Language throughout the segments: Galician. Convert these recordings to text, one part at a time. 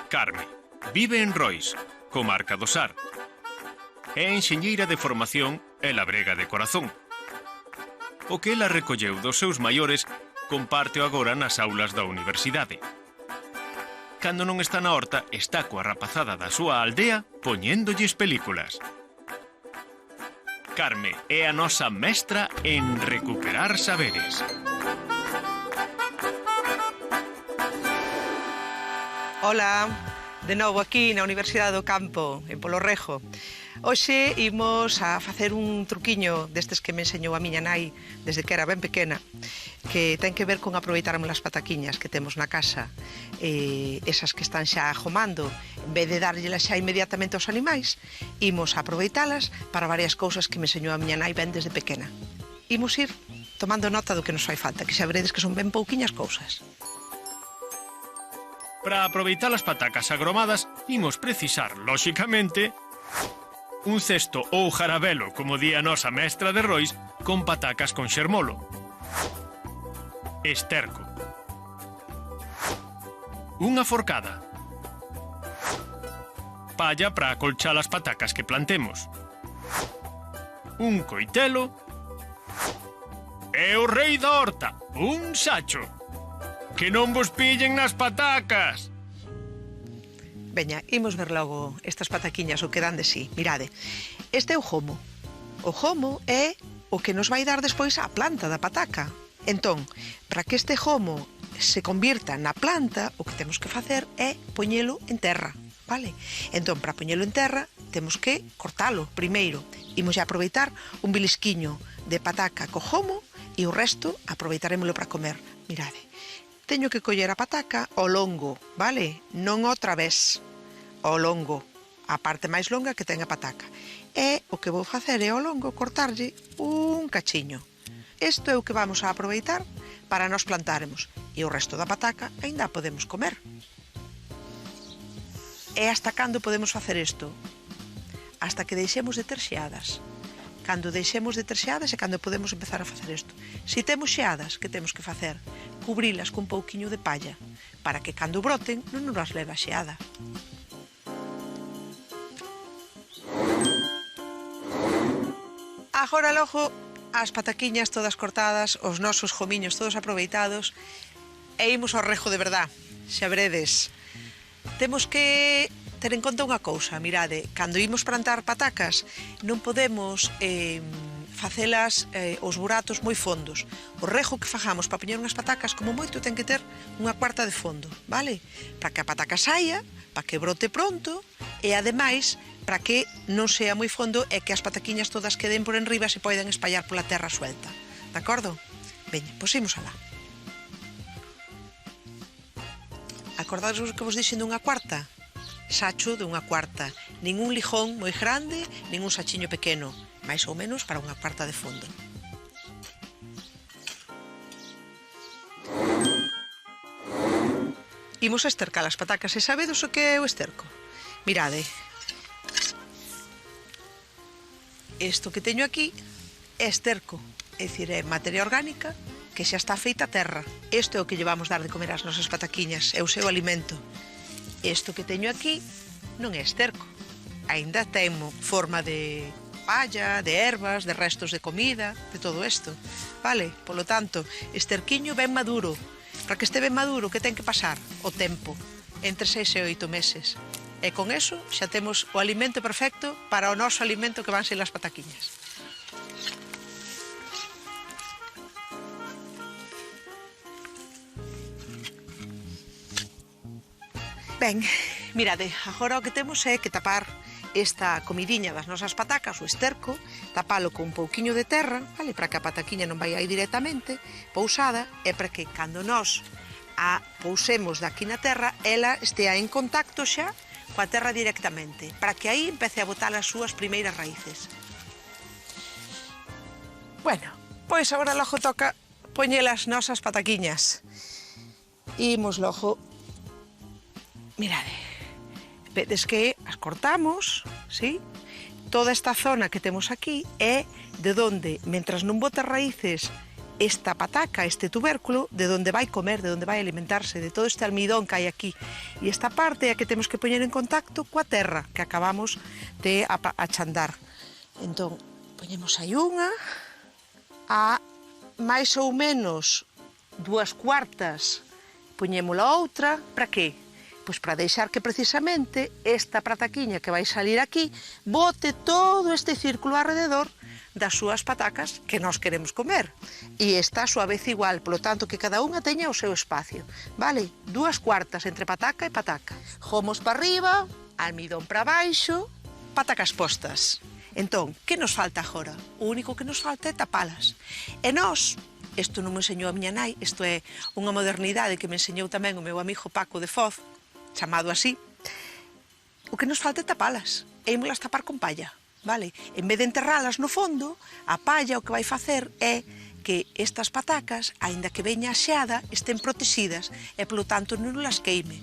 Carme vive en Rois, comarca do Sar. É enxeñeira de formación e labrega de corazón. O que ela recolleu dos seus maiores compárteo agora nas aulas da universidade. Cando non está na horta, está coa rapazada da súa aldea poñéndolles películas. Carme é a nosa mestra en recuperar saberes. Ola, de novo aquí na Universidade do Campo, en Polo Rejo. Hoxe imos a facer un truquiño destes que me enseñou a miña nai desde que era ben pequena, que ten que ver con aproveitarmos as pataquiñas que temos na casa, esas que están xa ajomando, en vez de darllelas xa inmediatamente aos animais, imos a aproveitalas para varias cousas que me enseñou a miña nai ben desde pequena. Imos ir tomando nota do que nos fai falta, que xa veredes que son ben pouquiñas cousas. Para aproveitar as patacas agromadas, imos precisar, lóxicamente, un cesto ou jarabelo, como di a nosa mestra de Rois, con patacas con xermolo. Esterco. Unha forcada. Palla para acolchar as patacas que plantemos. Un coitelo. E o rei da horta, un sacho. Que non vos pillen nas patacas! Veña, imos ver logo estas pataquiñas o que dan de sí. Mirade, este é o gomo. O gomo é o que nos vai dar despois a planta da pataca. Entón, para que este gomo se convirta na planta, o que temos que facer é poñelo en terra, vale? Entón, para poñelo en terra, temos que cortalo primeiro. Imos a aproveitar un bilisquiño de pataca co gomo e o resto aproveitarémolo para comer. Mirade, teño que coller a pataca ao longo, vale? Non ao través, ao longo, a parte máis longa que ten a pataca. E o que vou facer é ao longo cortarlle un cachiño. Isto é o que vamos a aproveitar para nos plantaremos. E o resto da pataca aínda a podemos comer. E hasta cando podemos facer isto? Hasta que deixemos de ter xeadas. Cando deixemos de ter xeadas é cando podemos empezar a facer isto. Se temos xeadas, que temos que facer? Cubrilas con pouquiño de palla, para que cando broten non nos leva a xeada. Agora logo, as pataquiñas todas cortadas, os nosos gomiños todos aproveitados, e imos ao rejo de verdad, xa veredes. Temos que ter en conta unha cousa, mirade, cando imos plantar patacas non podemos facelas os buratos moi fondos. O rejo que fagamos para poñer unhas patacas como moito ten que ter unha cuarta de fondo, vale? Para que a pataca saia, para que brote pronto e ademais para que non sea moi fondo e que as pataquiñas todas queden por enriba e se poidan espallar pola terra suelta. De acordo? Veña, pois imos alá. Acordades o que vos dixen dunha cuarta? Sacho de unha cuarta, nin un lijón moi grande, nin un sachiño pequeno, máis ou menos para unha cuarta de fondo. Imos a estercar as patacas, e sabedes o que é o esterco? Mirade, isto que teño aquí é esterco, é dicir, é materia orgánica que xa está feita a terra. Isto é o que lle vamos dar de comer ás nosas pataquiñas, é o seu alimento. Isto que teño aquí non é esterco, aínda ten forma de palla, de ervas, de restos de comida, de todo isto, vale? Polo tanto, esterquiño ben maduro. Para que este ben maduro, que ten que pasar? O tempo, entre 6 e 8 meses. E con eso xa temos o alimento perfecto para o noso alimento que van ser as pataquiñas. Ben, mirade, agora o que temos é que tapar esta comidiña das nosas patacas, o esterco, tapalo con un pouquiño de terra, vale, para que a pataquiña non vai aí directamente, pousada, e para que cando nós a pousemos daqui na terra, ela estea en contacto xa coa terra directamente, para que aí empece a botar as súas primeiras raíces. Bueno, pois agora logo toca poñer as nosas pataquiñas. Imos logo. Mirade, vedes que as cortamos, sí? Toda esta zona que temos aquí é de onde, mentras non bota raíces esta pataca, este tubérculo, de onde vai comer, de onde vai alimentarse, de todo este almidón que hai aquí. E esta parte é a que temos que poñer en contacto coa terra que acabamos de achandar. Entón, poñemos aí unha, a máis ou menos 2/4 poñémola outra, para que? Pois para deixar que precisamente esta pataquiña que vai salir aquí bote todo este círculo alrededor das súas patacas que nós queremos comer. E esta a súa vez igual, polo tanto que cada unha teña o seu espacio. Vale? 2/4 entre pataca e pataca. Gomos para arriba, almidón para baixo, patacas postas. Entón, que nos falta agora? O único que nos falta é tapalas. E nós, isto non me enseñou a miña nai, isto é unha modernidade que me enseñou tamén o meu amigo Paco de Foz, chamado así, o que nos falta é tapalas. E ímolas tapar con palla. Vale? En vez de enterralas no fondo, a palla o que vai facer é que estas patacas, aínda que veña a xeada, estén protegidas e, polo tanto, non las queime.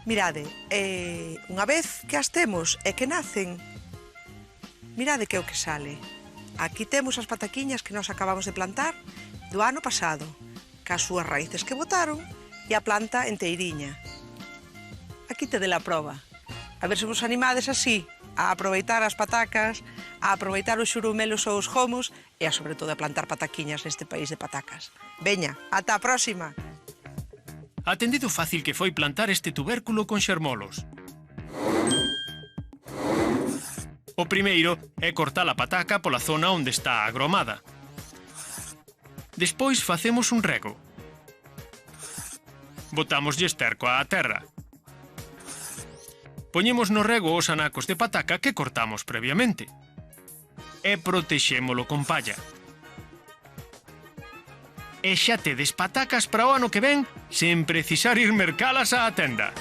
Mirade, unha vez que as temos e que nacen, mirade que é o que sale. Aquí temos as pataquiñas que nós acabamos de plantar do ano pasado, cas súas raíces que botaron e a planta enteiriña. Aquí tede a proba. A ver se vos animades así a aproveitar as patacas, a aproveitar os xurumelos ou os gomos e a, sobre todo, a plantar pataquiñas neste país de patacas. Veña, ata a próxima! Atendido fácil que foi plantar este tubérculo con xermolos. O primeiro é cortar a pataca pola zona onde está agromada. Despois facemos un rego. Botámoslle esterco á terra. Poñemos no rego os anacos de pataca que cortamos previamente. E protexémolo con palla. E xa tedes patacas para o ano que ven sen precisar ir mercalas á tenda.